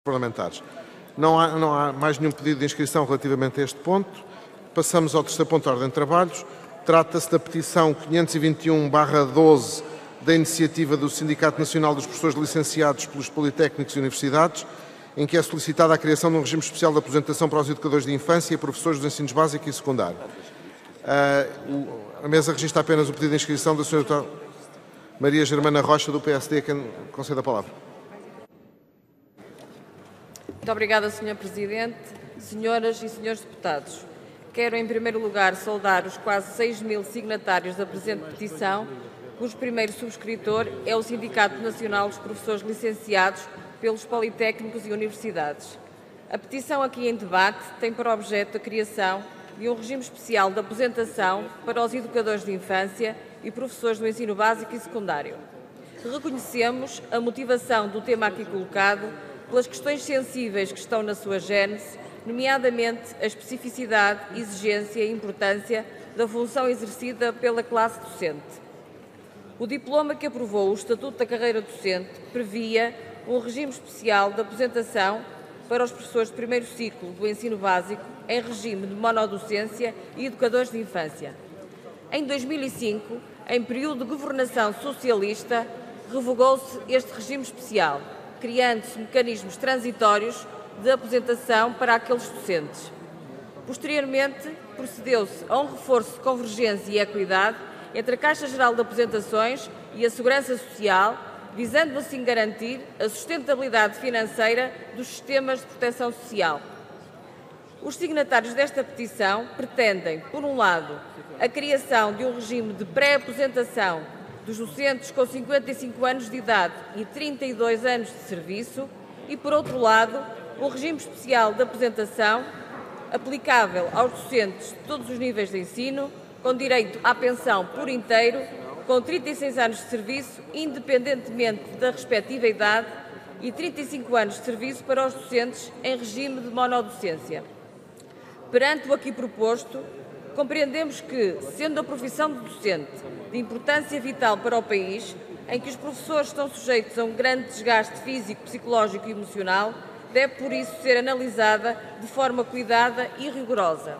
parlamentares. Não há mais nenhum pedido de inscrição relativamente a este ponto. Passamos ao terceiro ponto da ordem de trabalhos. Trata-se da petição 521/12 da iniciativa do Sindicato Nacional dos Professores Licenciados pelos Politécnicos e Universidades, em que é solicitada a criação de um regime especial de aposentação para os educadores de infância e professores dos ensinos básico e secundário. A mesa registra apenas o pedido de inscrição da Sra. Maria Germana Rocha, do PSD, a quem concedo a palavra. Muito obrigada, Sr. Presidente. Senhoras e senhores deputados, quero em primeiro lugar saudar os quase 6.000 signatários da presente petição, cujo primeiro subscritor é o Sindicato Nacional dos Professores Licenciados pelos Politécnicos e Universidades. A petição aqui em debate tem por objeto a criação de um regime especial de aposentação para os educadores de infância e professores do ensino básico e secundário. Reconhecemos a motivação do tema aqui colocado pelas questões sensíveis que estão na sua gênese, nomeadamente a especificidade, exigência e importância da função exercida pela classe docente. O diploma que aprovou o Estatuto da Carreira Docente previa um regime especial de aposentação para os professores de primeiro ciclo do ensino básico em regime de monodocência e educadores de infância. Em 2005, em período de governação socialista, revogou-se este regime especial, criando-se mecanismos transitórios de aposentação para aqueles docentes. Posteriormente, procedeu-se a um reforço de convergência e equidade entre a Caixa Geral de Aposentações e a Segurança Social, visando assim garantir a sustentabilidade financeira dos sistemas de proteção social. Os signatários desta petição pretendem, por um lado, a criação de um regime de pré-aposentação dos docentes com 55 anos de idade e 32 anos de serviço e, por outro lado, um regime especial de aposentação aplicável aos docentes de todos os níveis de ensino, com direito à pensão por inteiro, com 36 anos de serviço, independentemente da respectiva idade, e 35 anos de serviço para os docentes em regime de monodocência. Perante o aqui proposto, compreendemos que, sendo a profissão de docente de importância vital para o país, em que os professores estão sujeitos a um grande desgaste físico, psicológico e emocional, deve por isso ser analisada de forma cuidada e rigorosa.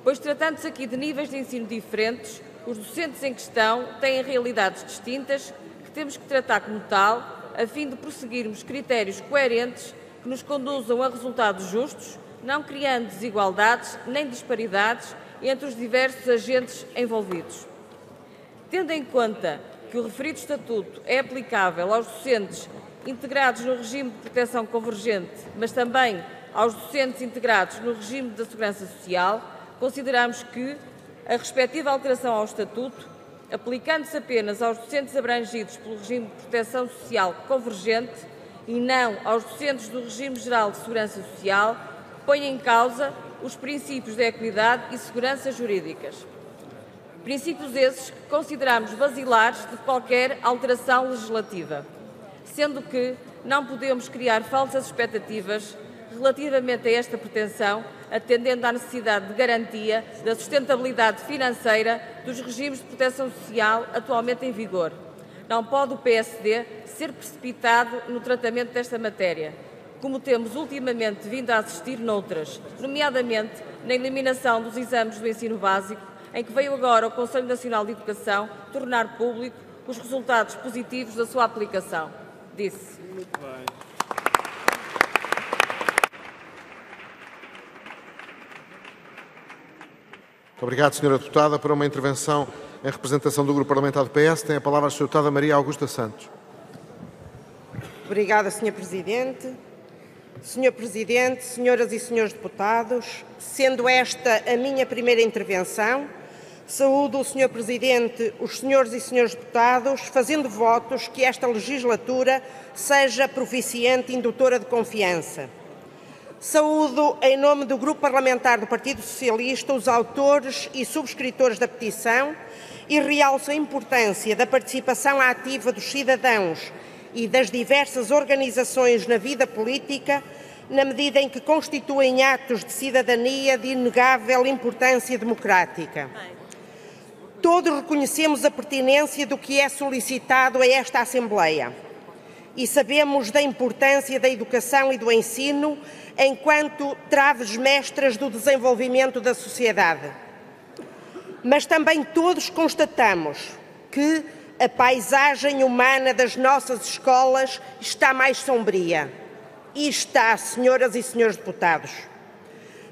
Pois, tratando-se aqui de níveis de ensino diferentes, os docentes em questão têm realidades distintas que temos que tratar como tal, a fim de prosseguirmos critérios coerentes que nos conduzam a resultados justos, não criando desigualdades nem disparidades entre os diversos agentes envolvidos. Tendo em conta que o referido Estatuto é aplicável aos docentes integrados no regime de proteção convergente, mas também aos docentes integrados no regime da Segurança Social, consideramos que a respectiva alteração ao Estatuto, aplicando-se apenas aos docentes abrangidos pelo regime de proteção social convergente e não aos docentes do regime geral de segurança social, põe em causa os princípios da equidade e segurança jurídicas. Princípios esses que consideramos basilares de qualquer alteração legislativa, sendo que não podemos criar falsas expectativas relativamente a esta pretensão, atendendo à necessidade de garantia da sustentabilidade financeira dos regimes de proteção social atualmente em vigor. Não pode o PSD ser precipitado no tratamento desta matéria, como temos ultimamente vindo a assistir noutras, nomeadamente na eliminação dos exames do ensino básico, em que veio agora o Conselho Nacional de Educação tornar público os resultados positivos da sua aplicação. Disse. Muito bem. Muito obrigado, Sra. Deputada. Para uma intervenção em representação do Grupo Parlamentar do PS, tem a palavra a Sra. Deputada Maria Augusta Santos. Obrigada, Sr. Presidente. Sr. Presidente, senhoras e senhores deputados, sendo esta a minha primeira intervenção, saúdo o Sr. Presidente, os senhores e senhores deputados, fazendo votos que esta legislatura seja proficiente e indutora de confiança. Saúdo, em nome do Grupo Parlamentar do Partido Socialista, os autores e subscritores da petição e realço a importância da participação ativa dos cidadãos e das diversas organizações na vida política, na medida em que constituem atos de cidadania de inegável importância democrática. Todos reconhecemos a pertinência do que é solicitado a esta Assembleia. e sabemos da importância da educação e do ensino enquanto traves mestras do desenvolvimento da sociedade. Mas também todos constatamos que a paisagem humana das nossas escolas está mais sombria. E está, senhoras e senhores deputados.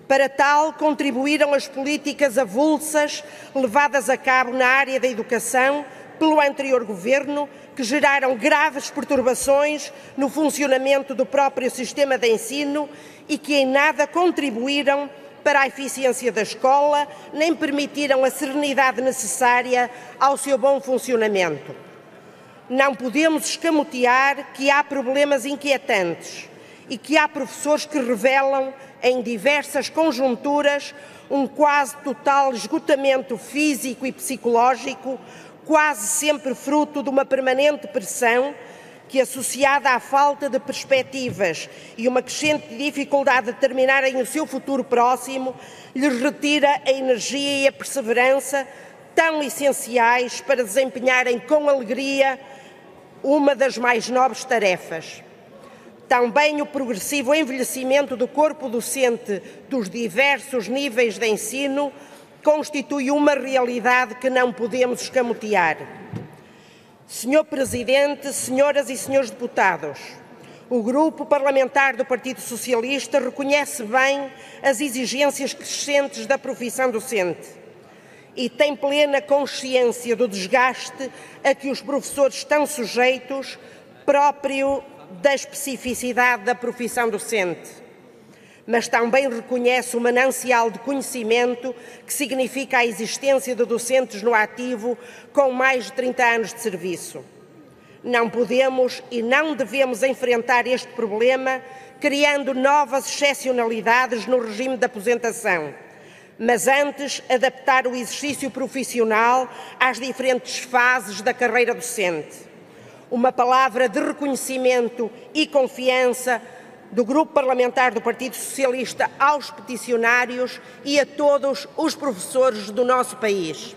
Para tal, contribuíram as políticas avulsas levadas a cabo na área da educação pelo anterior governo, que geraram graves perturbações no funcionamento do próprio sistema de ensino e que em nada contribuíram para a eficiência da escola, nem permitiram a serenidade necessária ao seu bom funcionamento. Não podemos escamotear que há problemas inquietantes e que há professores que revelam, em diversas conjunturas, um quase total esgotamento físico e psicológico, quase sempre fruto de uma permanente pressão que, associada à falta de perspectivas e uma crescente dificuldade de terminarem o seu futuro próximo, lhes retira a energia e a perseverança tão essenciais para desempenharem com alegria uma das mais nobres tarefas. Também o progressivo envelhecimento do corpo docente dos diversos níveis de ensino constitui uma realidade que não podemos escamotear. Senhor Presidente, senhoras e senhores deputados, o Grupo Parlamentar do Partido Socialista reconhece bem as exigências crescentes da profissão docente e tem plena consciência do desgaste a que os professores estão sujeitos, próprio da especificidade da profissão docente. Mas também reconhece o manancial de conhecimento que significa a existência de docentes no ativo com mais de 30 anos de serviço. Não podemos e não devemos enfrentar este problema criando novas excepcionalidades no regime de aposentação, mas antes adaptar o exercício profissional às diferentes fases da carreira docente. Uma palavra de reconhecimento e confiança do Grupo Parlamentar do Partido Socialista aos peticionários e a todos os professores do nosso país.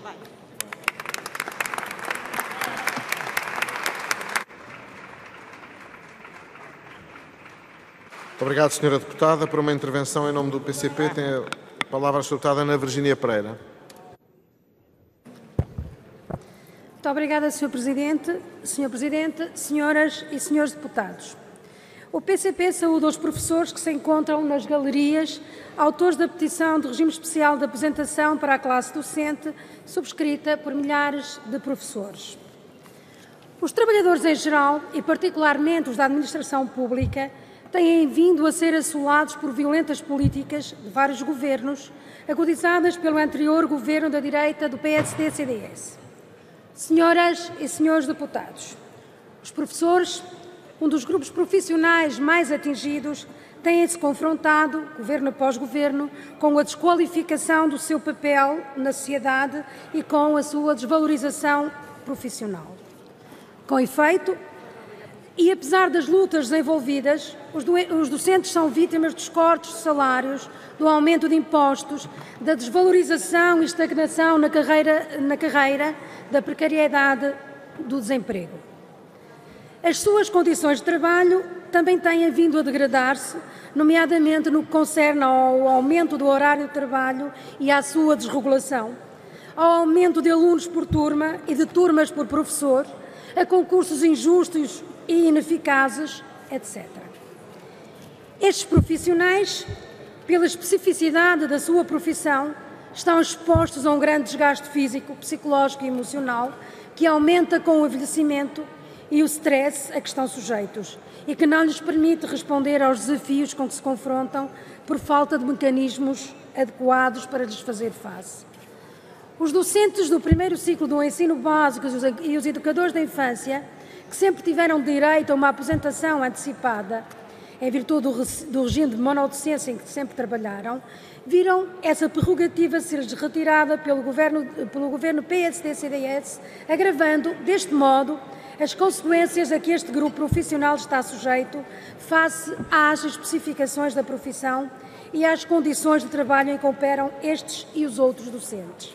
Muito obrigado, Sra. Deputada. Por uma intervenção em nome do PCP, tem a palavra a Sra. Deputada Ana Virgínia Pereira. Muito obrigada, Sr. Presidente. Sr. Presidente, senhoras e senhores deputados. O PCP saúda os professores que se encontram nas galerias, autores da petição de regime especial de aposentação para a classe docente, subscrita por milhares de professores. Os trabalhadores em geral, e particularmente os da administração pública, têm vindo a ser assolados por violentas políticas de vários governos, agudizadas pelo anterior governo da direita do PSD-CDS. Senhoras e senhores deputados, os professores, um dos grupos profissionais mais atingidos, têm-se confrontado, governo após governo, com a desqualificação do seu papel na sociedade e com a sua desvalorização profissional. Com efeito, e apesar das lutas desenvolvidas, os docentes são vítimas dos cortes de salários, do aumento de impostos, da desvalorização e estagnação na carreira, da precariedade, do desemprego. As suas condições de trabalho também têm vindo a degradar-se, nomeadamente no que concerne ao aumento do horário de trabalho e à sua desregulação, ao aumento de alunos por turma e de turmas por professor, a concursos injustos e ineficazes, etc. Estes profissionais, pela especificidade da sua profissão, estão expostos a um grande desgaste físico, psicológico e emocional que aumenta com o envelhecimento e o stress a que estão sujeitos e que não lhes permite responder aos desafios com que se confrontam por falta de mecanismos adequados para lhes fazer face. Os docentes do primeiro ciclo do ensino básico e os educadores da infância, que sempre tiveram direito a uma aposentação antecipada, em virtude do regime de monodocência em que sempre trabalharam, viram essa prerrogativa ser-lhes retirada pelo governo PSD-CDS, agravando, deste modo, as consequências a que este grupo profissional está sujeito face às especificações da profissão e às condições de trabalho em que operam estes e os outros docentes.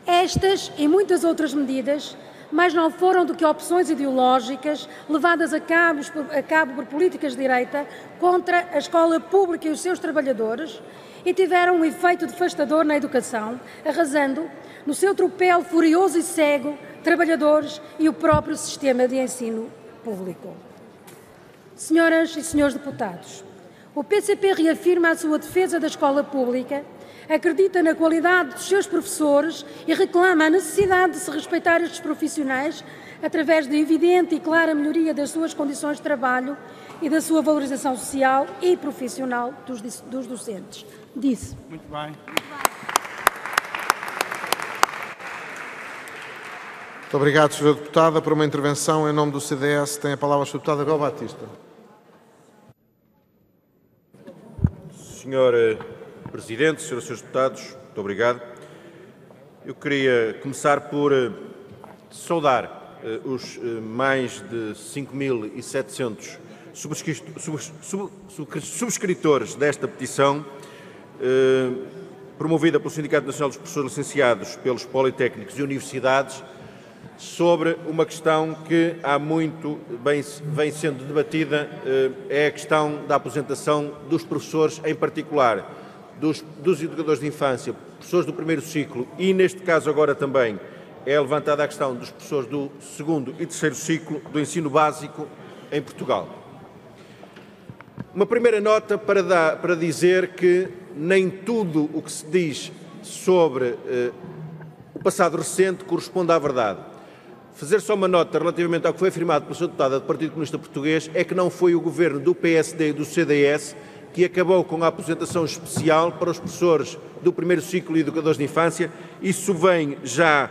Estas e muitas outras medidas mas não foram do que opções ideológicas levadas a cabo por políticas de direita contra a escola pública e os seus trabalhadores e tiveram um efeito devastador na educação, arrasando no seu tropel furioso e cego trabalhadores e o próprio sistema de ensino público. Senhoras e senhores deputados, o PCP reafirma a sua defesa da escola pública, acredita na qualidade dos seus professores e reclama a necessidade de se respeitar estes profissionais através da evidente e clara melhoria das suas condições de trabalho e da sua valorização social e profissional dos docentes. Disse. Muito bem. Muito obrigado, Sra. Deputada. Para uma intervenção em nome do CDS, tem a palavra a Sra. Deputada Bel Batista. Senhor Presidente, Sras. e Srs. Deputados, muito obrigado. Eu queria começar por saudar os mais de 5.700 subscritores desta petição, promovida pelo Sindicato Nacional dos Professores Licenciados pelos Politécnicos e Universidades, sobre uma questão que há muito vem sendo debatida, é a questão da aposentação dos professores, em particular dos educadores de infância, professores do primeiro ciclo e, neste caso agora também, é levantada a questão dos professores do segundo e terceiro ciclo do ensino básico em Portugal. Uma primeira nota para dizer que nem tudo o que se diz sobre o passado recente corresponde à verdade. Fazer só uma nota relativamente ao que foi afirmado pela Sra. Deputada do Partido Comunista Português é que não foi o governo do PSD e do CDS que acabou com a aposentação especial para os professores do primeiro ciclo e educadores de infância. Isso vem já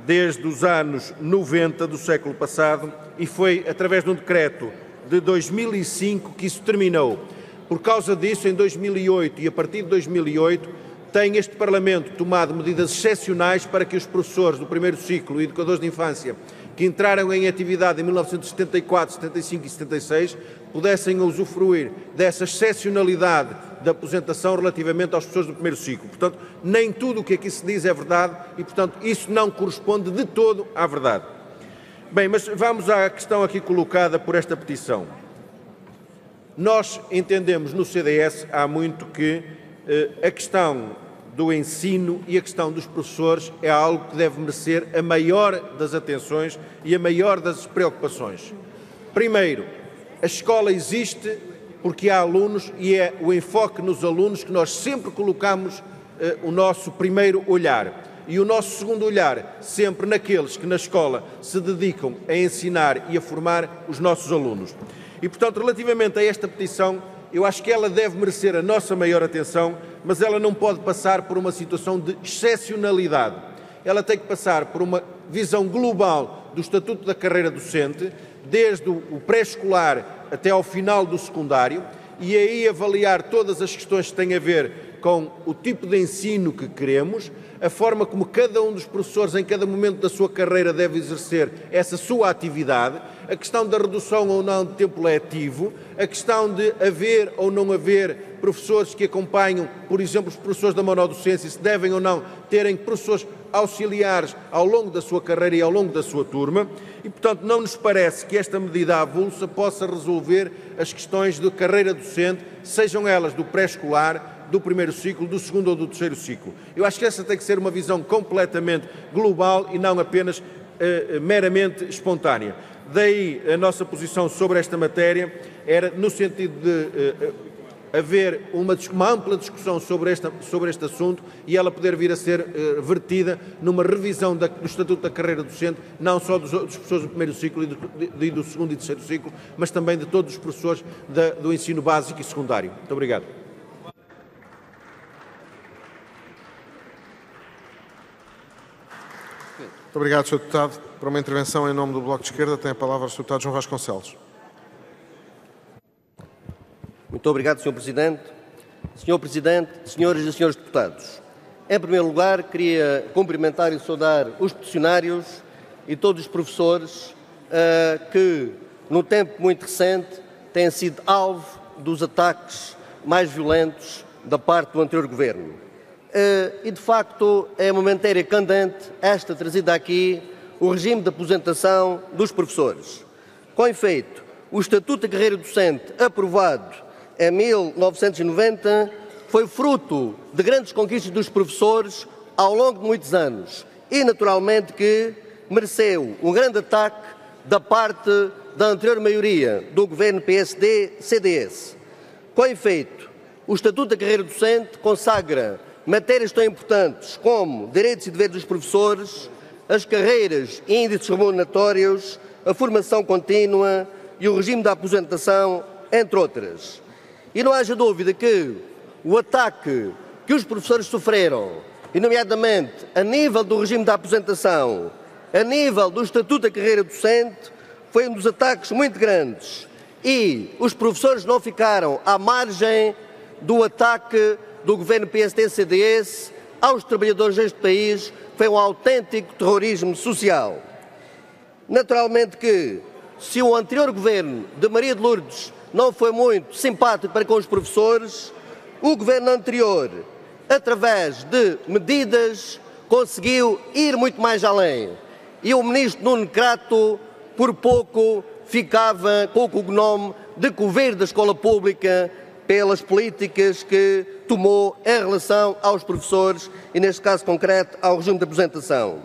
desde os anos 90 do século passado e foi através de um decreto de 2005 que isso terminou. Por causa disso, em 2008 e a partir de 2008, tem este Parlamento tomado medidas excepcionais para que os professores do primeiro ciclo e educadores de infância que entraram em atividade em 1974, 75 e 76 pudessem usufruir dessa excepcionalidade da aposentação relativamente aos professores do primeiro ciclo. Portanto, nem tudo o que aqui se diz é verdade e, portanto, isso não corresponde de todo à verdade. Bem, mas vamos à questão aqui colocada por esta petição. Nós entendemos no CDS há muito que a questão do ensino e a questão dos professores é algo que deve merecer a maior das atenções e a maior das preocupações. Primeiro, a escola existe porque há alunos e é o enfoque nos alunos que nós sempre colocamos o nosso primeiro olhar. E o nosso segundo olhar sempre naqueles que na escola se dedicam a ensinar e a formar os nossos alunos. E, portanto, relativamente a esta petição, eu acho que ela deve merecer a nossa maior atenção, mas ela não pode passar por uma situação de excepcionalidade. Ela tem que passar por uma visão global do Estatuto da Carreira Docente, desde o pré-escolar até ao final do secundário, e aí avaliar todas as questões que têm a ver com o tipo de ensino que queremos, a forma como cada um dos professores em cada momento da sua carreira deve exercer essa sua atividade, a questão da redução ou não de tempo letivo, a questão de haver ou não haver professores que acompanham, por exemplo, os professores da monodocência, se devem ou não terem professores auxiliares ao longo da sua carreira e ao longo da sua turma, e, portanto, não nos parece que esta medida avulsa possa resolver as questões de carreira docente, sejam elas do pré-escolar, do primeiro ciclo, do segundo ou do terceiro ciclo. Eu acho que essa tem que ser uma visão completamente global e não apenas meramente espontânea. Daí a nossa posição sobre esta matéria era no sentido de haver uma ampla discussão sobre este assunto e ela poder vir a ser vertida numa revisão do Estatuto da Carreira Docente, não só dos professores do primeiro ciclo e do segundo e terceiro ciclo, mas também de todos os professores do ensino básico e secundário. Muito obrigado. Muito obrigado, Sr. Deputado. Para uma intervenção em nome do Bloco de Esquerda, tem a palavra o Sr. Deputado João Vasconcelos. Muito obrigado, Sr. Presidente. Sr. Presidente, senhoras e senhores deputados, em primeiro lugar, queria cumprimentar e saudar os peticionários e todos os professores que, no tempo muito recente, têm sido alvo dos ataques mais violentos da parte do anterior Governo. E, de facto, é uma matéria candente esta trazida aqui o regime de aposentação dos professores. Com efeito, o Estatuto da Carreira Docente, aprovado em 1990, foi fruto de grandes conquistas dos professores ao longo de muitos anos e, naturalmente, que mereceu um grande ataque da parte da anterior maioria do governo PSD-CDS. Com efeito, o Estatuto da Carreira Docente consagra matérias tão importantes como direitos e deveres dos professores, as carreiras e índices remuneratórios, a formação contínua e o regime da aposentação, entre outras. E não haja dúvida que o ataque que os professores sofreram, e nomeadamente a nível do regime da aposentação, a nível do Estatuto da Carreira Docente, foi um dos ataques muito grandes. E os professores não ficaram à margem do ataque do governo PSD-CDS aos trabalhadores deste país. Foi um autêntico terrorismo social. Naturalmente que, se o anterior governo de Maria de Lourdes não foi muito simpático para com os professores, o governo anterior, através de medidas, conseguiu ir muito mais além. E o ministro Nuno Crato, por pouco, ficava com o cognome de coveiro da escola pública pelas políticas que tomou em relação aos professores e, neste caso concreto, ao regime de aposentação.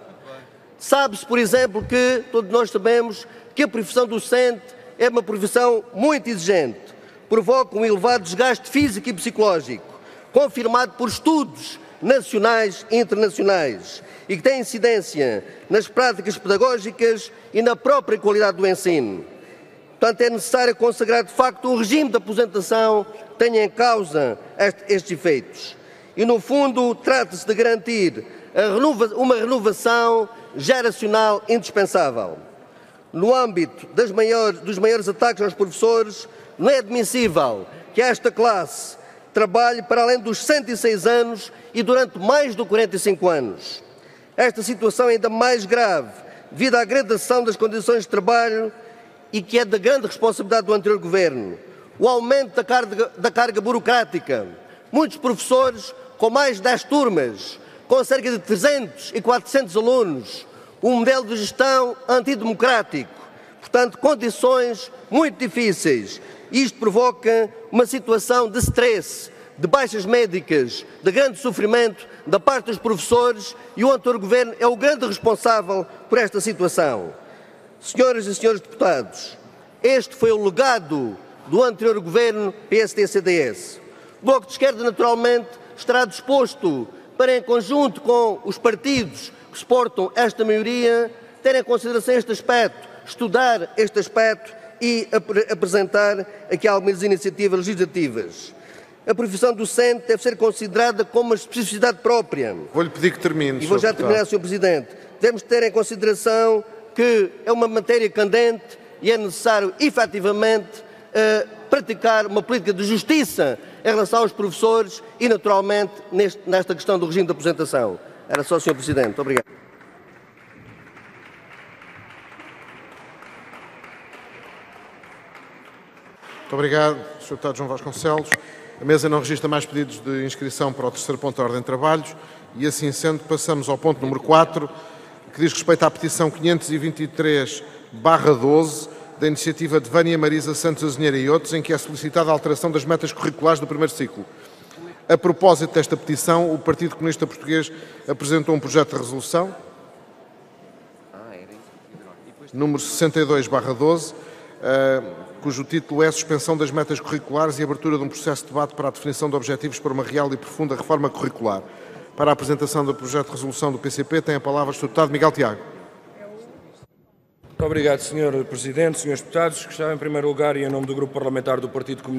Sabe-se, por exemplo, que todos nós sabemos que a profissão docente é uma profissão muito exigente, provoca um elevado desgaste físico e psicológico, confirmado por estudos nacionais e internacionais, e que tem incidência nas práticas pedagógicas e na própria qualidade do ensino. Portanto, é necessário consagrar, de facto, um regime de aposentação que tenha em causa estes efeitos. E, no fundo, trata-se de garantir uma renovação geracional indispensável. No âmbito dos maiores ataques aos professores, não é admissível que esta classe trabalhe para além dos 106 anos e durante mais de 45 anos. Esta situação é ainda mais grave devido à gradação das condições de trabalho e que é da grande responsabilidade do anterior governo. O aumento da carga burocrática. Muitos professores com mais de 10 turmas, com cerca de 300 e 400 alunos, um modelo de gestão antidemocrático, portanto, condições muito difíceis. Isto provoca uma situação de stress, de baixas médicas, de grande sofrimento da parte dos professores, e o anterior governo é o grande responsável por esta situação. Senhoras e senhores deputados, este foi o legado do anterior governo PSD-CDS. O Bloco de Esquerda, naturalmente, estará disposto para, em conjunto com os partidos que suportam esta maioria, ter em consideração este aspecto, estudar este aspecto e apresentar aqui algumas iniciativas legislativas. A profissão docente deve ser considerada como uma especificidade própria. Vou-lhe pedir que termine. E vou já terminar, Sr. Presidente. Devemos ter em consideração que é uma matéria candente e é necessário, efetivamente, praticar uma política de justiça em relação aos professores e, naturalmente, nesta questão do regime de aposentação. Era só, Sr. Presidente. Obrigado. Muito obrigado, Sr. Deputado João Vasconcelos. A mesa não registra mais pedidos de inscrição para o terceiro ponto da ordem de trabalhos e, assim sendo, passamos ao ponto número 4, que diz respeito à petição 523/12 da iniciativa de Vânia Marisa Santos Azinheira e outros, em que é solicitada a alteração das metas curriculares do primeiro ciclo. A propósito desta petição, o Partido Comunista Português apresentou um projeto de resolução, número 62/12, cujo título é Suspensão das metas curriculares e abertura de um processo de debate para a definição de objetivos para uma real e profunda reforma curricular. Para a apresentação do projeto de resolução do PCP, tem a palavra o Sr. Deputado Miguel Tiago. Muito obrigado, Sr. Presidente, Srs. Deputados. Gostava, em primeiro lugar, e em nome do Grupo Parlamentar do Partido Comunista